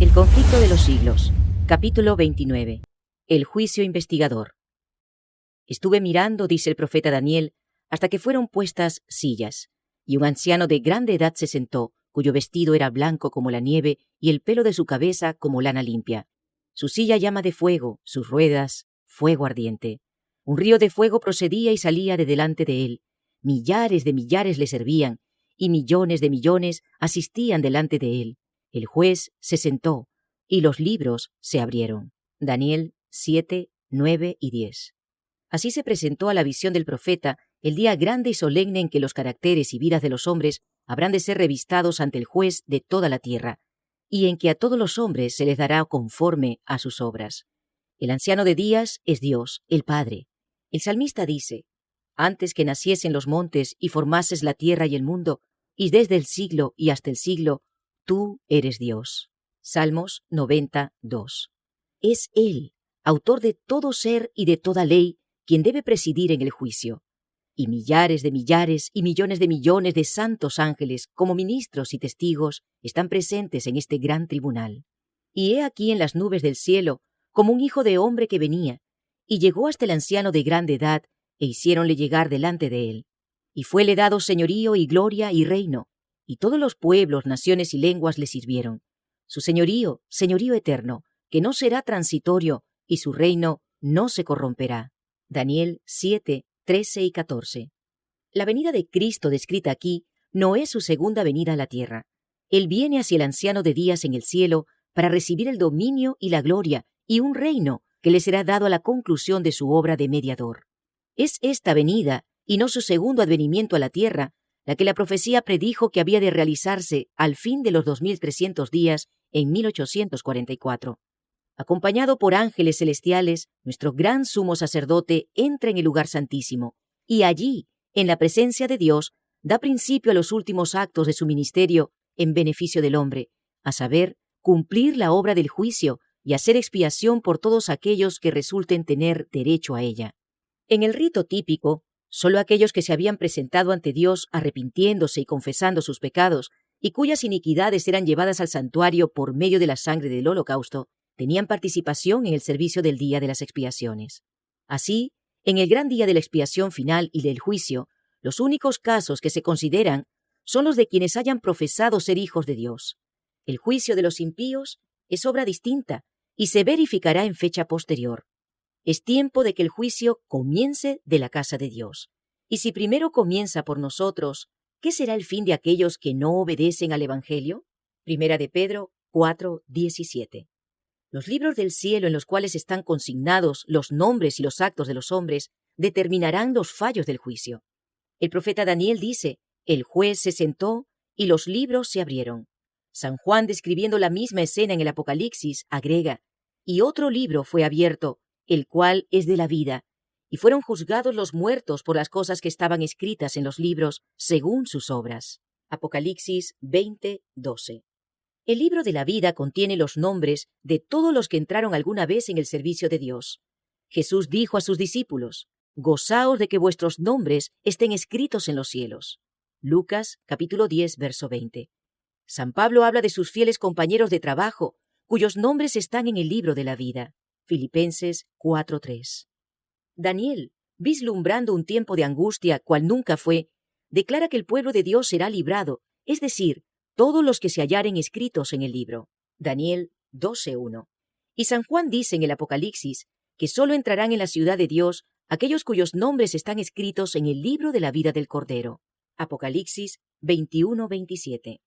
El conflicto de los siglos. Capítulo 29. El juicio investigador. Estuve mirando, dice el profeta Daniel, hasta que fueron puestas sillas, y un anciano de grande edad se sentó, cuyo vestido era blanco como la nieve y el pelo de su cabeza como lana limpia. Su silla llama de fuego, sus ruedas fuego ardiente. Un río de fuego procedía y salía de delante de él. Millares de millares le servían, y millones de millones asistían delante de él. El juez se sentó, y los libros se abrieron. Daniel 7, 9 y 10. Así se presentó a la visión del profeta el día grande y solemne en que los caracteres y vidas de los hombres habrán de ser revistados ante el juez de toda la tierra, y en que a todos los hombres se les dará conforme a sus obras. El anciano de días es Dios, el Padre. El salmista dice: antes que naciesen los montes y formases la tierra y el mundo, y desde el siglo y hasta el siglo, tú eres Dios. Salmos 92. Es Él, autor de todo ser y de toda ley, quien debe presidir en el juicio. Y millares y millones de santos ángeles, como ministros y testigos, están presentes en este gran tribunal. Y he aquí en las nubes del cielo, como un hijo de hombre que venía, y llegó hasta el anciano de grande edad, e hiciéronle llegar delante de él. Y fuele dado señorío y gloria y reino, y todos los pueblos, naciones y lenguas le sirvieron. Su señorío eterno, que no será transitorio, y su reino no se corromperá. Daniel 7, 13 y 14. La venida de Cristo descrita aquí no es su segunda venida a la tierra. Él viene hacia el anciano de días en el cielo para recibir el dominio y la gloria y un reino que le será dado a la conclusión de su obra de mediador. Es esta venida, y no su segundo advenimiento a la tierra, la que la profecía predijo que había de realizarse al fin de los 2300 días en 1844. Acompañado por ángeles celestiales, nuestro gran sumo sacerdote entra en el lugar santísimo, y allí, en la presencia de Dios, da principio a los últimos actos de su ministerio en beneficio del hombre, a saber, cumplir la obra del juicio y hacer expiación por todos aquellos que resulten tener derecho a ella. En el rito típico, solo aquellos que se habían presentado ante Dios arrepintiéndose y confesando sus pecados, y cuyas iniquidades eran llevadas al santuario por medio de la sangre del holocausto, tenían participación en el servicio del día de las expiaciones. Así, en el gran día de la expiación final y del juicio, los únicos casos que se consideran son los de quienes hayan profesado ser hijos de Dios. El juicio de los impíos es obra distinta y se verificará en fecha posterior. Es tiempo de que el juicio comience de la casa de Dios. Y si primero comienza por nosotros, ¿qué será el fin de aquellos que no obedecen al Evangelio? Primera de Pedro 4:17. Los libros del cielo en los cuales están consignados los nombres y los actos de los hombres determinarán los fallos del juicio. El profeta Daniel dice: el juez se sentó y los libros se abrieron. San Juan, describiendo la misma escena en el Apocalipsis, agrega: y otro libro fue abierto, el cual es de la vida, y fueron juzgados los muertos por las cosas que estaban escritas en los libros según sus obras. Apocalipsis 20:12. El libro de la vida contiene los nombres de todos los que entraron alguna vez en el servicio de Dios. Jesús dijo a sus discípulos: gozaos de que vuestros nombres estén escritos en los cielos. Lucas capítulo 10, verso 20. San Pablo habla de sus fieles compañeros de trabajo, cuyos nombres están en el libro de la vida. Filipenses 4:3. Daniel, vislumbrando un tiempo de angustia cual nunca fue, declara que el pueblo de Dios será librado, es decir, todos los que se hallaren escritos en el libro. Daniel 12:1. Y San Juan dice en el Apocalipsis que sólo entrarán en la ciudad de Dios aquellos cuyos nombres están escritos en el libro de la vida del Cordero. Apocalipsis 21:27.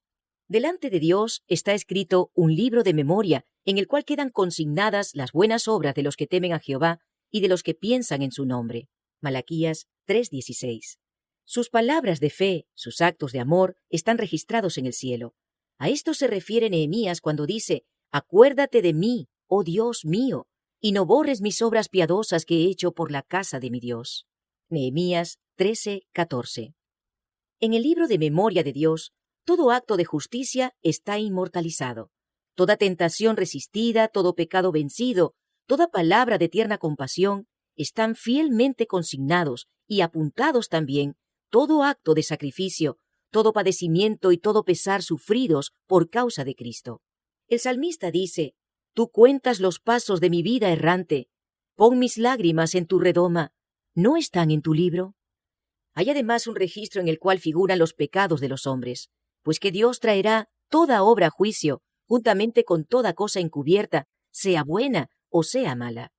Delante de Dios está escrito un libro de memoria en el cual quedan consignadas las buenas obras de los que temen a Jehová y de los que piensan en su nombre. Malaquías 3:16. Sus palabras de fe, sus actos de amor, están registrados en el cielo. A esto se refiere Nehemías cuando dice: acuérdate de mí, oh Dios mío, y no borres mis obras piadosas que he hecho por la casa de mi Dios. Nehemías 13:14. En el libro de memoria de Dios, todo acto de justicia está inmortalizado. Toda tentación resistida, todo pecado vencido, toda palabra de tierna compasión, están fielmente consignados y apuntados también todo acto de sacrificio, todo padecimiento y todo pesar sufridos por causa de Cristo. El salmista dice: Tú cuentas los pasos de mi vida errante. Pon mis lágrimas en tu redoma. ¿No están en tu libro? Hay además un registro en el cual figuran los pecados de los hombres, pues que Dios traerá toda obra a juicio, juntamente con toda cosa encubierta, sea buena o sea mala.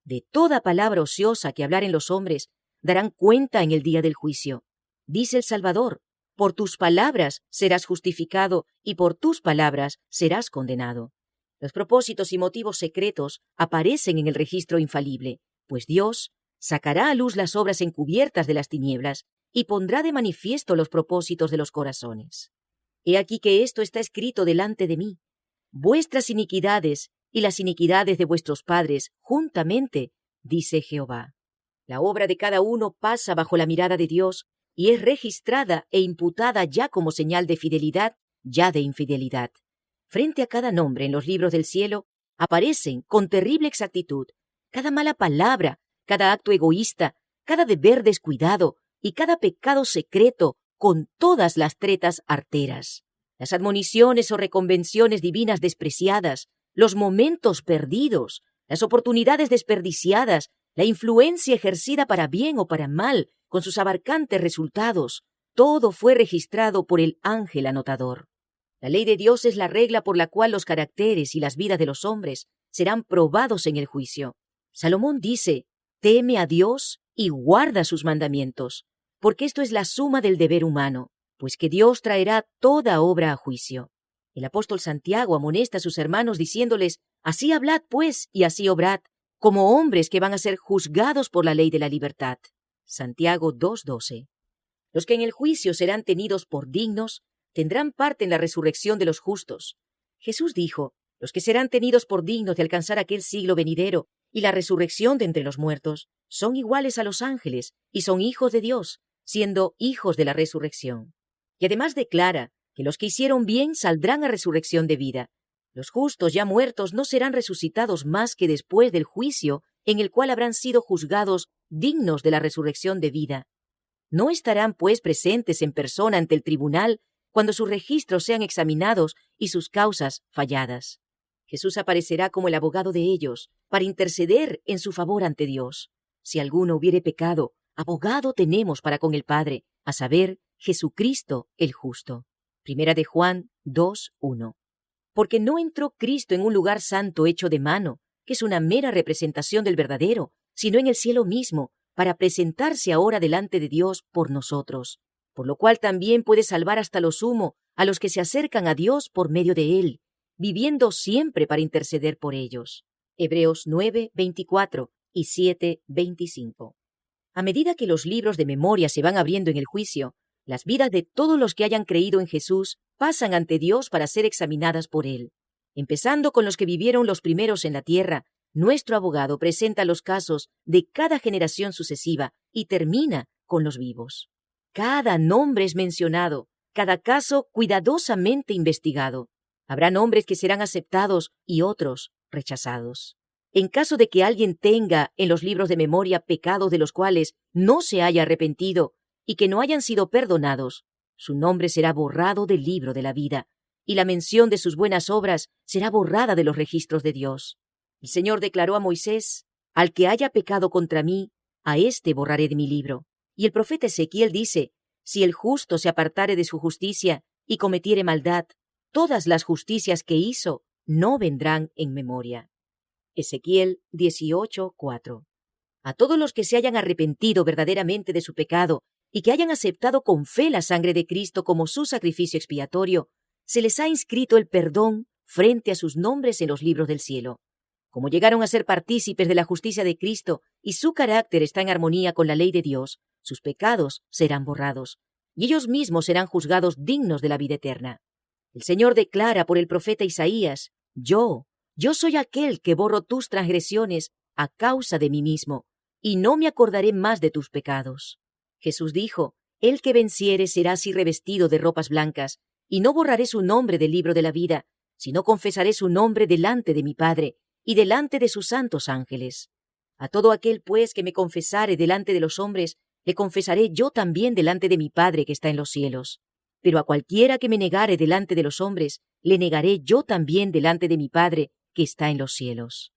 De toda palabra ociosa que hablaren los hombres, darán cuenta en el día del juicio. Dice el Salvador: por tus palabras serás justificado y por tus palabras serás condenado. Los propósitos y motivos secretos aparecen en el registro infalible, pues Dios sacará a luz las obras encubiertas de las tinieblas y pondrá de manifiesto los propósitos de los corazones. He aquí que esto está escrito delante de mí: vuestras iniquidades y las iniquidades de vuestros padres juntamente, dice Jehová. La obra de cada uno pasa bajo la mirada de Dios y es registrada e imputada ya como señal de fidelidad, ya de infidelidad. Frente a cada nombre en los libros del cielo aparecen con terrible exactitud cada mala palabra, cada acto egoísta, cada deber descuidado y cada pecado secreto con todas las tretas arteras. Las admoniciones o reconvenciones divinas despreciadas, los momentos perdidos, las oportunidades desperdiciadas, la influencia ejercida para bien o para mal, con sus abarcantes resultados, todo fue registrado por el ángel anotador. La ley de Dios es la regla por la cual los caracteres y las vidas de los hombres serán probados en el juicio. Salomón dice: teme a Dios y guarda sus mandamientos, porque esto es la suma del deber humano, pues que Dios traerá toda obra a juicio. El apóstol Santiago amonesta a sus hermanos diciéndoles: así hablad pues y así obrad, como hombres que van a ser juzgados por la ley de la libertad. Santiago 2:12. Los que en el juicio serán tenidos por dignos tendrán parte en la resurrección de los justos. Jesús dijo: los que serán tenidos por dignos de alcanzar aquel siglo venidero y la resurrección de entre los muertos son iguales a los ángeles y son hijos de Dios, siendo hijos de la resurrección. Y además declara que los que hicieron bien saldrán a resurrección de vida. Los justos ya muertos no serán resucitados más que después del juicio en el cual habrán sido juzgados dignos de la resurrección de vida. No estarán, pues, presentes en persona ante el tribunal cuando sus registros sean examinados y sus causas falladas. Jesús aparecerá como el abogado de ellos, para interceder en su favor ante Dios. Si alguno hubiere pecado, abogado tenemos para con el Padre, a saber, Jesucristo el justo. Primera de Juan 2:1. Porque no entró Cristo en un lugar santo hecho de mano, que es una mera representación del verdadero, sino en el cielo mismo, para presentarse ahora delante de Dios por nosotros, por lo cual también puede salvar hasta lo sumo a los que se acercan a Dios por medio de Él, viviendo siempre para interceder por ellos. Hebreos 9:24 y 7:25. A medida que los libros de memoria se van abriendo en el juicio, las vidas de todos los que hayan creído en Jesús pasan ante Dios para ser examinadas por Él. Empezando con los que vivieron los primeros en la tierra, nuestro abogado presenta los casos de cada generación sucesiva y termina con los vivos. Cada nombre es mencionado, cada caso cuidadosamente investigado. Habrá nombres que serán aceptados y otros rechazados. En caso de que alguien tenga en los libros de memoria pecados de los cuales no se haya arrepentido y que no hayan sido perdonados, su nombre será borrado del libro de la vida, y la mención de sus buenas obras será borrada de los registros de Dios. El Señor declaró a Moisés: al que haya pecado contra mí, a éste borraré de mi libro. Y el profeta Ezequiel dice: si el justo se apartare de su justicia y cometiere maldad, todas las justicias que hizo no vendrán en memoria. Ezequiel 18:4. A todos los que se hayan arrepentido verdaderamente de su pecado y que hayan aceptado con fe la sangre de Cristo como su sacrificio expiatorio, se les ha inscrito el perdón frente a sus nombres en los libros del cielo. Como llegaron a ser partícipes de la justicia de Cristo y su carácter está en armonía con la ley de Dios, sus pecados serán borrados, y ellos mismos serán juzgados dignos de la vida eterna. El Señor declara por el profeta Isaías: Yo soy aquel que borro tus transgresiones a causa de mí mismo, y no me acordaré más de tus pecados. Jesús dijo: el que venciere será así revestido de ropas blancas, y no borraré su nombre del libro de la vida, sino confesaré su nombre delante de mi Padre y delante de sus santos ángeles. A todo aquel, pues, que me confesare delante de los hombres, le confesaré yo también delante de mi Padre que está en los cielos. Pero a cualquiera que me negare delante de los hombres, le negaré yo también delante de mi Padre que está en los cielos.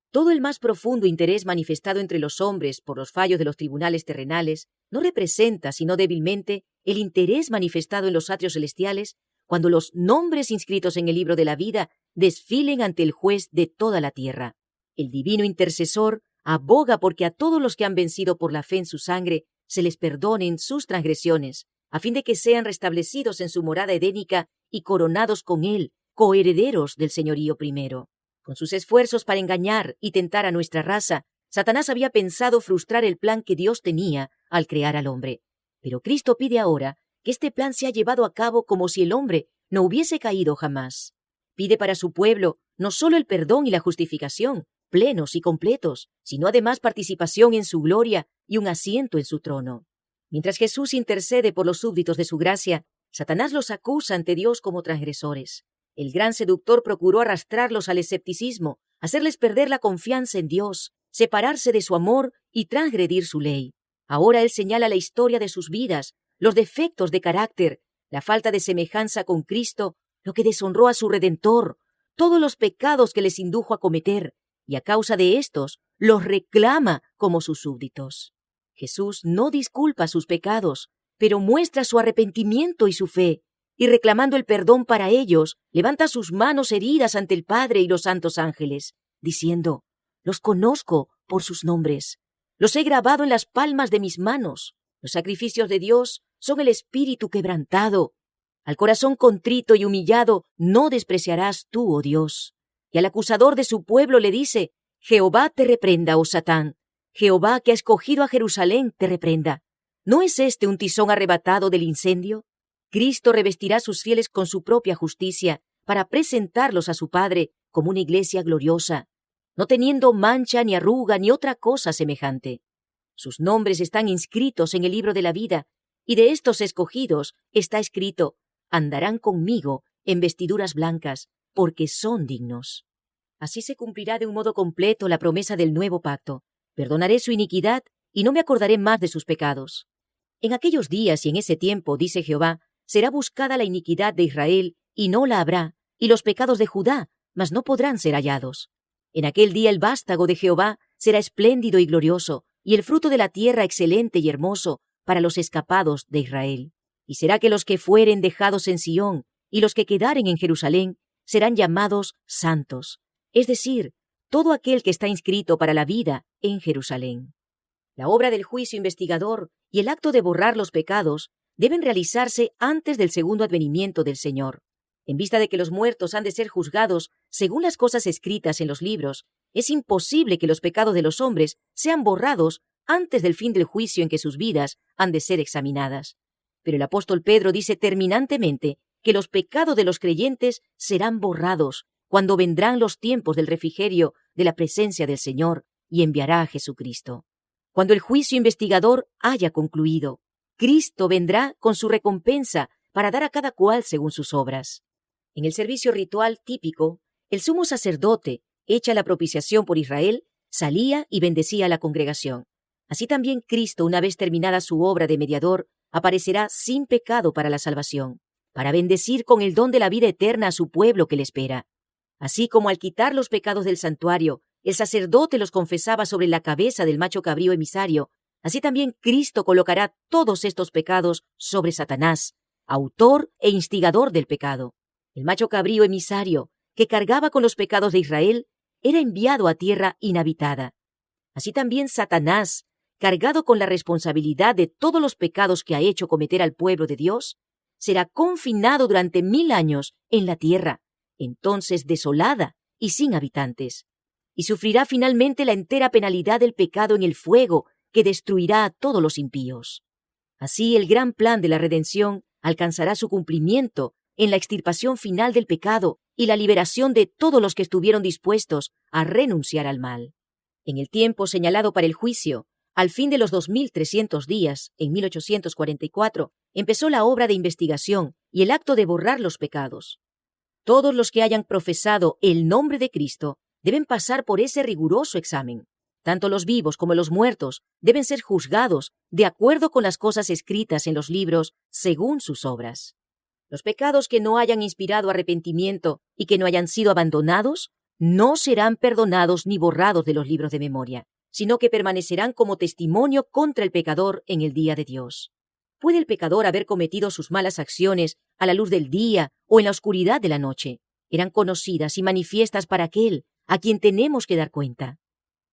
Todo el más profundo interés manifestado entre los hombres por los fallos de los tribunales terrenales no representa, sino débilmente, el interés manifestado en los atrios celestiales cuando los nombres inscritos en el libro de la vida desfilen ante el juez de toda la tierra. El divino intercesor aboga porque a todos los que han vencido por la fe en su sangre se les perdonen sus transgresiones, a fin de que sean restablecidos en su morada edénica y coronados con él, coherederos del señorío primero. Con sus esfuerzos para engañar y tentar a nuestra raza, Satanás había pensado frustrar el plan que Dios tenía al crear al hombre. Pero Cristo pide ahora que este plan sea llevado a cabo como si el hombre no hubiese caído jamás. Pide para su pueblo no solo el perdón y la justificación, plenos y completos, sino además participación en su gloria y un asiento en su trono. Mientras Jesús intercede por los súbditos de su gracia, Satanás los acusa ante Dios como transgresores. El gran seductor procuró arrastrarlos al escepticismo, hacerles perder la confianza en Dios, separarse de su amor y transgredir su ley. Ahora él señala la historia de sus vidas, los defectos de carácter, la falta de semejanza con Cristo, lo que deshonró a su Redentor, todos los pecados que les indujo a cometer, y a causa de estos los reclama como sus súbditos. Jesús no disculpa sus pecados, pero muestra su arrepentimiento y su fe, y reclamando el perdón para ellos, levanta sus manos heridas ante el Padre y los santos ángeles, diciendo: «Los conozco por sus nombres, los he grabado en las palmas de mis manos. Los sacrificios de Dios son el espíritu quebrantado. Al corazón contrito y humillado no despreciarás tú, oh Dios». Y al acusador de su pueblo le dice: «Jehová te reprenda, oh Satán. Jehová, que ha escogido a Jerusalén, te reprenda. ¿No es este un tizón arrebatado del incendio?». Cristo revestirá a sus fieles con su propia justicia para presentarlos a su Padre como una iglesia gloriosa, no teniendo mancha ni arruga ni otra cosa semejante. Sus nombres están inscritos en el libro de la vida, y de estos escogidos está escrito: «Andarán conmigo en vestiduras blancas, porque son dignos». Así se cumplirá de un modo completo la promesa del nuevo pacto: «Perdonaré su iniquidad y no me acordaré más de sus pecados». En aquellos días y en ese tiempo, dice Jehová, será buscada la iniquidad de Israel, y no la habrá, y los pecados de Judá, mas no podrán ser hallados. En aquel día el vástago de Jehová será espléndido y glorioso, y el fruto de la tierra excelente y hermoso para los escapados de Israel. Y será que los que fueren dejados en Sión, y los que quedaren en Jerusalén, serán llamados santos, es decir, todo aquel que está inscrito para la vida en Jerusalén. La obra del juicio investigador y el acto de borrar los pecados deben realizarse antes del segundo advenimiento del Señor. En vista de que los muertos han de ser juzgados según las cosas escritas en los libros, es imposible que los pecados de los hombres sean borrados antes del fin del juicio en que sus vidas han de ser examinadas. Pero el apóstol Pedro dice terminantemente que los pecados de los creyentes serán borrados cuando vendrán los tiempos del refrigerio de la presencia del Señor y enviará a Jesucristo. Cuando el juicio investigador haya concluido, Cristo vendrá con su recompensa para dar a cada cual según sus obras. En el servicio ritual típico, el sumo sacerdote, hecha la propiciación por Israel, salía y bendecía a la congregación. Así también Cristo, una vez terminada su obra de mediador, aparecerá sin pecado para la salvación, para bendecir con el don de la vida eterna a su pueblo que le espera. Así como al quitar los pecados del santuario, el sacerdote los confesaba sobre la cabeza del macho cabrío emisario, así también Cristo colocará todos estos pecados sobre Satanás, autor e instigador del pecado. El macho cabrío emisario, que cargaba con los pecados de Israel, era enviado a tierra inhabitada. Así también Satanás, cargado con la responsabilidad de todos los pecados que ha hecho cometer al pueblo de Dios, será confinado durante 1000 años en la tierra, entonces desolada y sin habitantes, y sufrirá finalmente la entera penalidad del pecado en el fuego que destruirá a todos los impíos. Así el gran plan de la redención alcanzará su cumplimiento en la extirpación final del pecado y la liberación de todos los que estuvieron dispuestos a renunciar al mal. En el tiempo señalado para el juicio, al fin de los 2300 días, en 1844, empezó la obra de investigación y el acto de borrar los pecados. Todos los que hayan profesado el nombre de Cristo deben pasar por ese riguroso examen. Tanto los vivos como los muertos deben ser juzgados de acuerdo con las cosas escritas en los libros según sus obras. Los pecados que no hayan inspirado arrepentimiento y que no hayan sido abandonados no serán perdonados ni borrados de los libros de memoria, sino que permanecerán como testimonio contra el pecador en el día de Dios. ¿Puede el pecador haber cometido sus malas acciones a la luz del día o en la oscuridad de la noche? Eran conocidas y manifiestas para aquel a quien tenemos que dar cuenta.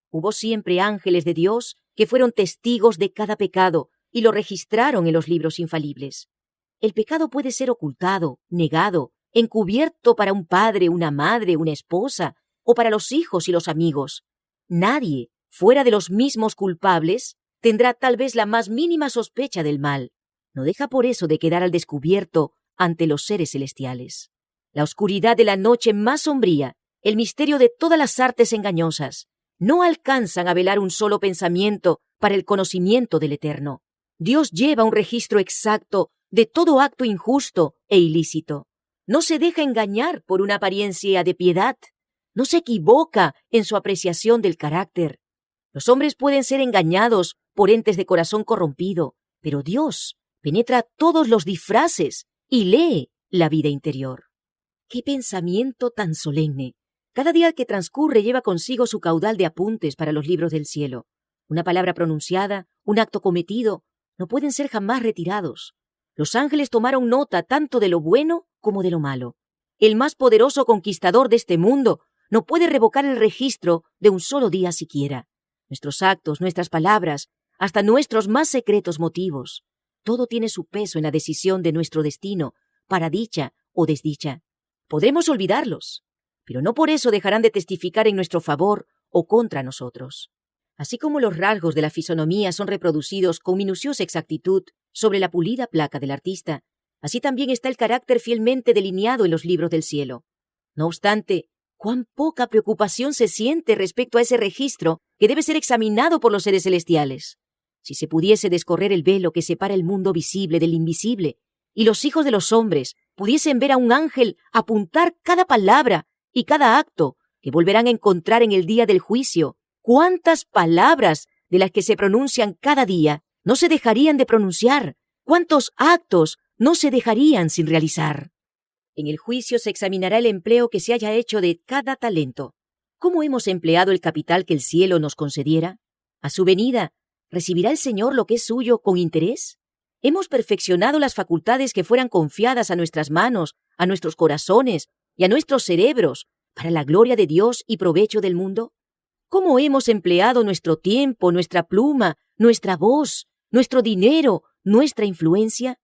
Hubo siempre ángeles de Dios que fueron testigos de cada pecado y lo registraron en los libros infalibles. El pecado puede ser ocultado, negado, encubierto para un padre, una madre, una esposa, o para los hijos y los amigos. Nadie, fuera de los mismos culpables, tendrá tal vez la más mínima sospecha del mal. No deja por eso de quedar al descubierto ante los seres celestiales. La oscuridad de la noche más sombría, el misterio de todas las artes engañosas, no alcanzan a velar un solo pensamiento para el conocimiento del Eterno. Dios lleva un registro exacto de todo acto injusto e ilícito. No se deja engañar por una apariencia de piedad. No se equivoca en su apreciación del carácter. Los hombres pueden ser engañados por entes de corazón corrompido, pero Dios penetra todos los disfraces y lee la vida interior. ¡Qué pensamiento tan solemne! Cada día que transcurre lleva consigo su caudal de apuntes para los libros del cielo. Una palabra pronunciada, un acto cometido, no pueden ser jamás retirados. Los ángeles tomaron nota tanto de lo bueno como de lo malo. El más poderoso conquistador de este mundo no puede revocar el registro de un solo día siquiera. Nuestros actos, nuestras palabras, hasta nuestros más secretos motivos, todo tiene su peso en la decisión de nuestro destino, para dicha o desdicha. Podremos olvidarlos, pero no por eso dejarán de testificar en nuestro favor o contra nosotros. Así como los rasgos de la fisonomía son reproducidos con minuciosa exactitud sobre la pulida placa del artista, así también está el carácter fielmente delineado en los libros del cielo. No obstante, cuán poca preocupación se siente respecto a ese registro que debe ser examinado por los seres celestiales. Si se pudiese descorrer el velo que separa el mundo visible del invisible, y los hijos de los hombres pudiesen ver a un ángel apuntar cada palabra y cada acto que volverán a encontrar en el día del juicio, ¿cuántas palabras de las que se pronuncian cada día no se dejarían de pronunciar? ¿Cuántos actos no se dejarían sin realizar? En el juicio se examinará el empleo que se haya hecho de cada talento. ¿Cómo hemos empleado el capital que el cielo nos concediera? A su venida, ¿recibirá el Señor lo que es suyo con interés? ¿Hemos perfeccionado las facultades que fueran confiadas a nuestras manos, a nuestros corazones y a nuestros cerebros para la gloria de Dios y provecho del mundo? ¿Cómo hemos empleado nuestro tiempo, nuestra pluma, nuestra voz, nuestro dinero, nuestra influencia?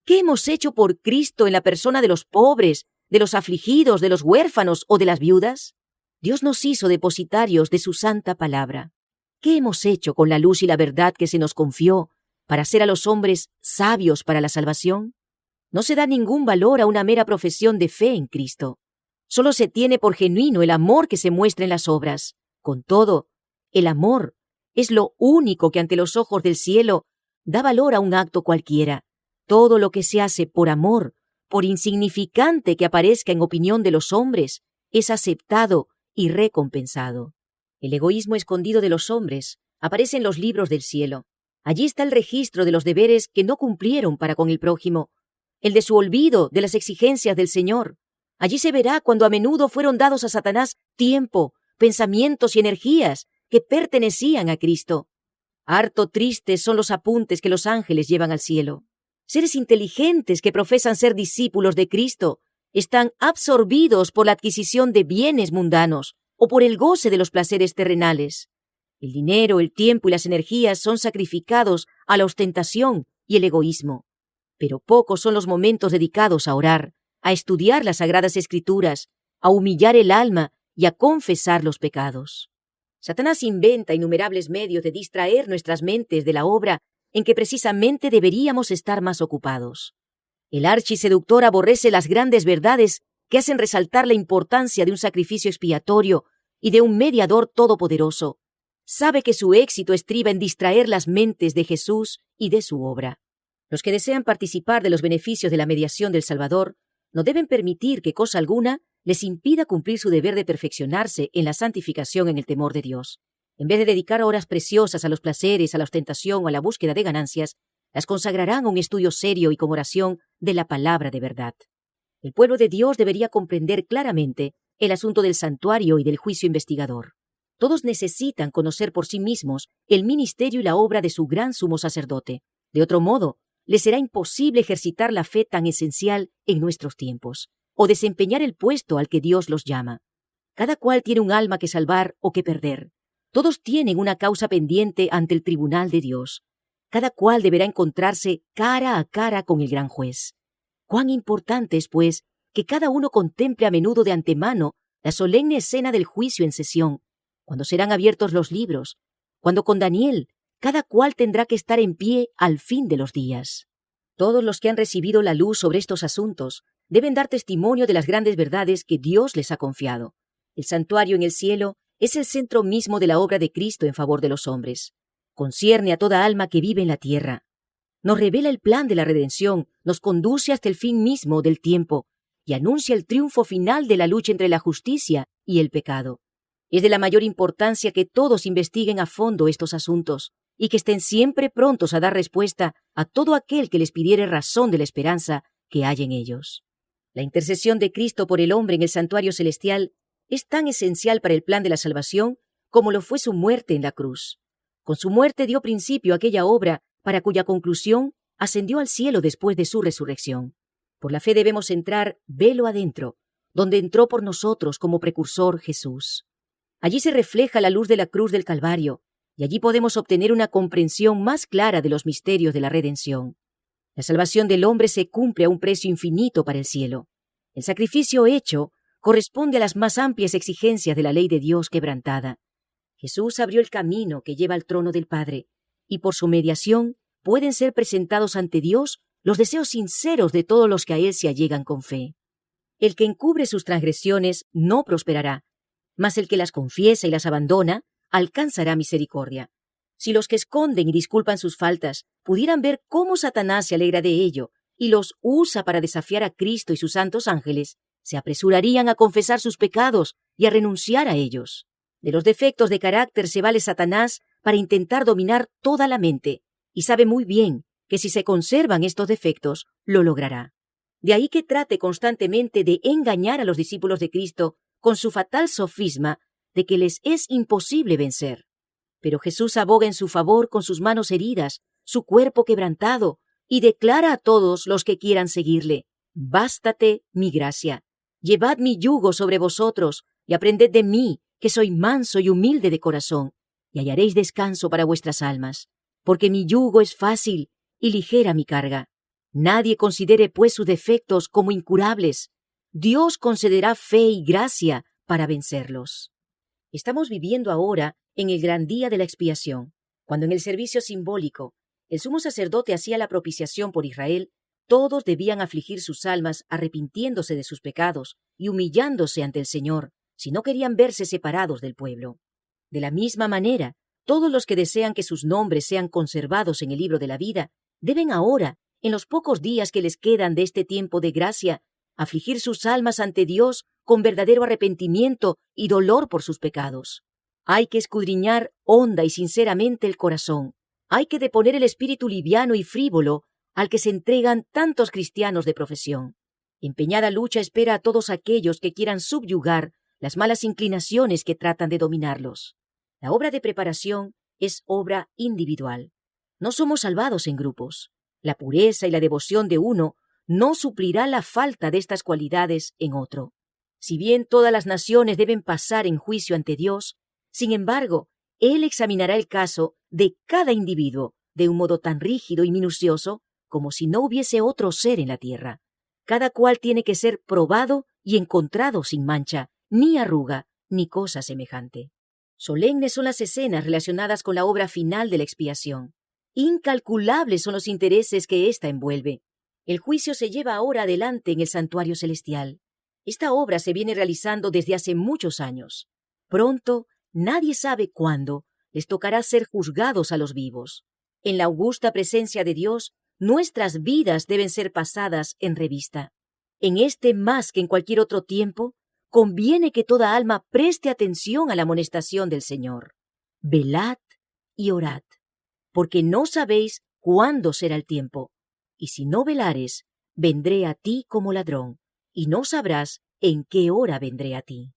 ¿Qué hemos hecho por Cristo en la persona de los pobres, de los afligidos, de los huérfanos o de las viudas? Dios nos hizo depositarios de su santa palabra. ¿Qué hemos hecho con la luz y la verdad que se nos confió para hacer a los hombres sabios para la salvación? No se da ningún valor a una mera profesión de fe en Cristo. Solo se tiene por genuino el amor que se muestra en las obras. Con todo, el amor es lo único que ante los ojos del cielo da valor a un acto cualquiera. Todo lo que se hace por amor, por insignificante que aparezca en opinión de los hombres, es aceptado y recompensado. El egoísmo escondido de los hombres aparece en los libros del cielo. Allí está el registro de los deberes que no cumplieron para con el prójimo, el de su olvido de las exigencias del Señor. Allí se verá cuando a menudo fueron dados a Satanás tiempo, pensamientos y energías que pertenecían a Cristo. Harto tristes son los apuntes que los ángeles llevan al cielo. Seres inteligentes que profesan ser discípulos de Cristo están absorbidos por la adquisición de bienes mundanos o por el goce de los placeres terrenales. El dinero, el tiempo y las energías son sacrificados a la ostentación y el egoísmo. Pero pocos son los momentos dedicados a orar, a estudiar las Sagradas Escrituras, a humillar el alma y a confesar los pecados. Satanás inventa innumerables medios de distraer nuestras mentes de la obra en que precisamente deberíamos estar más ocupados. El archiseductor aborrece las grandes verdades que hacen resaltar la importancia de un sacrificio expiatorio y de un mediador todopoderoso. Sabe que su éxito estriba en distraer las mentes de Jesús y de su obra. Los que desean participar de los beneficios de la mediación del Salvador no deben permitir que cosa alguna les impida cumplir su deber de perfeccionarse en la santificación en el temor de Dios. En vez de dedicar horas preciosas a los placeres, a la ostentación o a la búsqueda de ganancias, las consagrarán a un estudio serio y con oración de la palabra de verdad. El pueblo de Dios debería comprender claramente el asunto del santuario y del juicio investigador. Todos necesitan conocer por sí mismos el ministerio y la obra de su gran sumo sacerdote. De otro modo, les será imposible ejercitar la fe tan esencial en nuestros tiempos, o desempeñar el puesto al que Dios los llama. Cada cual tiene un alma que salvar o que perder. Todos tienen una causa pendiente ante el tribunal de Dios. Cada cual deberá encontrarse cara a cara con el gran juez. Cuán importante es, pues, que cada uno contemple a menudo de antemano la solemne escena del juicio en sesión, cuando serán abiertos los libros, cuando con Daniel cada cual tendrá que estar en pie al fin de los días. Todos los que han recibido la luz sobre estos asuntos deben dar testimonio de las grandes verdades que Dios les ha confiado. El santuario en el cielo es el centro mismo de la obra de Cristo en favor de los hombres. Concierne a toda alma que vive en la tierra. Nos revela el plan de la redención, nos conduce hasta el fin mismo del tiempo y anuncia el triunfo final de la lucha entre la justicia y el pecado. Es de la mayor importancia que todos investiguen a fondo estos asuntos y que estén siempre prontos a dar respuesta a todo aquel que les pidiere razón de la esperanza que hay en ellos. La intercesión de Cristo por el hombre en el santuario celestial es tan esencial para el plan de la salvación como lo fue su muerte en la cruz. Con su muerte dio principio a aquella obra para cuya conclusión ascendió al cielo después de su resurrección. Por la fe debemos entrar velo adentro, donde entró por nosotros como precursor Jesús. Allí se refleja la luz de la cruz del Calvario, y allí podemos obtener una comprensión más clara de los misterios de la redención. La salvación del hombre se cumple a un precio infinito para el cielo. El sacrificio hecho corresponde a las más amplias exigencias de la ley de Dios quebrantada. Jesús abrió el camino que lleva al trono del Padre, y por su mediación pueden ser presentados ante Dios los deseos sinceros de todos los que a Él se allegan con fe. El que encubre sus transgresiones no prosperará, mas el que las confiesa y las abandona alcanzará misericordia. Si los que esconden y disculpan sus faltas pudieran ver cómo Satanás se alegra de ello y los usa para desafiar a Cristo y sus santos ángeles, se apresurarían a confesar sus pecados y a renunciar a ellos. De los defectos de carácter se vale Satanás para intentar dominar toda la mente, y sabe muy bien que si se conservan estos defectos, lo logrará. De ahí que trate constantemente de engañar a los discípulos de Cristo con su fatal sofisma de que les es imposible vencer. Pero Jesús aboga en su favor con sus manos heridas, su cuerpo quebrantado, y declara a todos los que quieran seguirle: «Bástate mi gracia. Llevad mi yugo sobre vosotros, y aprended de mí, que soy manso y humilde de corazón, y hallaréis descanso para vuestras almas, porque mi yugo es fácil y ligera mi carga». Nadie considere, pues, sus defectos como incurables. Dios concederá fe y gracia para vencerlos. Estamos viviendo ahora en el gran día de la expiación, cuando en el servicio simbólico el sumo sacerdote hacía la propiciación por Israel. Todos debían afligir sus almas arrepintiéndose de sus pecados y humillándose ante el Señor, si no querían verse separados del pueblo. De la misma manera, todos los que desean que sus nombres sean conservados en el libro de la vida, deben ahora, en los pocos días que les quedan de este tiempo de gracia, afligir sus almas ante Dios con verdadero arrepentimiento y dolor por sus pecados. Hay que escudriñar honda y sinceramente el corazón. Hay que deponer el espíritu liviano y frívolo al que se entregan tantos cristianos de profesión. Empeñada lucha espera a todos aquellos que quieran subyugar las malas inclinaciones que tratan de dominarlos. La obra de preparación es obra individual. No somos salvados en grupos. La pureza y la devoción de uno no suplirá la falta de estas cualidades en otro. Si bien todas las naciones deben pasar en juicio ante Dios, sin embargo, Él examinará el caso de cada individuo de un modo tan rígido y minucioso como si no hubiese otro ser en la tierra. Cada cual tiene que ser probado y encontrado sin mancha, ni arruga, ni cosa semejante. Solemnes son las escenas relacionadas con la obra final de la expiación. Incalculables son los intereses que ésta envuelve. El juicio se lleva ahora adelante en el santuario celestial. Esta obra se viene realizando desde hace muchos años. Pronto, nadie sabe cuándo, les tocará ser juzgados a los vivos. En la augusta presencia de Dios, nuestras vidas deben ser pasadas en revista. En este más que en cualquier otro tiempo, conviene que toda alma preste atención a la amonestación del Señor. Velad y orad, porque no sabéis cuándo será el tiempo. Y si no velares, vendré a ti como ladrón, y no sabrás en qué hora vendré a ti.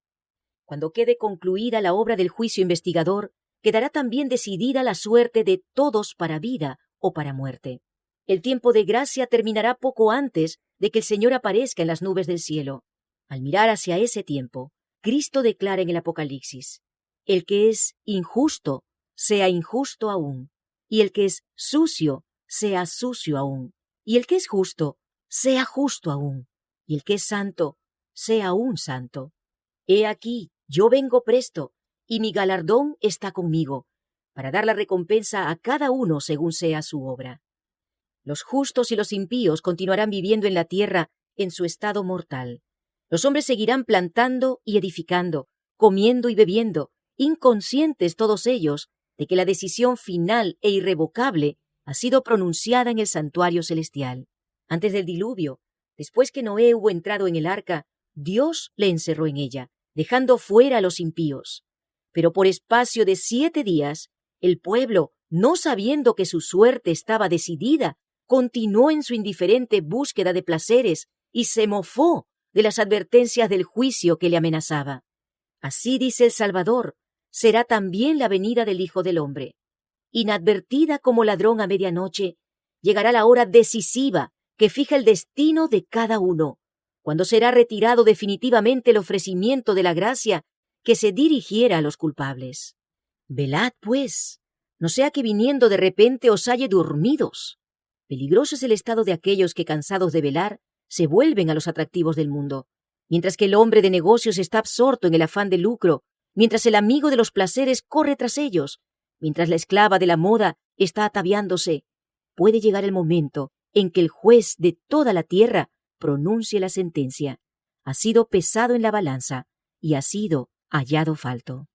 Cuando quede concluida la obra del juicio investigador, quedará también decidida la suerte de todos para vida o para muerte. El tiempo de gracia terminará poco antes de que el Señor aparezca en las nubes del cielo. Al mirar hacia ese tiempo, Cristo declara en el Apocalipsis: el que es injusto, sea injusto aún, y el que es sucio, sea sucio aún, y el que es justo, sea justo aún, y el que es santo, sea aún santo. He aquí, yo vengo presto, y mi galardón está conmigo, para dar la recompensa a cada uno según sea su obra. Los justos y los impíos continuarán viviendo en la tierra en su estado mortal. Los hombres seguirán plantando y edificando, comiendo y bebiendo, inconscientes todos ellos de que la decisión final e irrevocable ha sido pronunciada en el santuario celestial. Antes del diluvio, después que Noé hubo entrado en el arca, Dios le encerró en ella, dejando fuera a los impíos. Pero por espacio de 7 días, el pueblo, no sabiendo que su suerte estaba decidida, continuó en su indiferente búsqueda de placeres y se mofó de las advertencias del juicio que le amenazaba. Así dice el Salvador, será también la venida del Hijo del Hombre. Inadvertida como ladrón a medianoche, llegará la hora decisiva que fija el destino de cada uno, cuando será retirado definitivamente el ofrecimiento de la gracia que se dirigiera a los culpables. Velad, pues, no sea que viniendo de repente os halle dormidos. Peligroso es el estado de aquellos que, cansados de velar, se vuelven a los atractivos del mundo, mientras que el hombre de negocios está absorto en el afán de lucro, mientras el amigo de los placeres corre tras ellos, mientras la esclava de la moda está ataviándose. Puede llegar el momento en que el juez de toda la tierra pronuncie la sentencia: ha sido pesado en la balanza y ha sido hallado falto.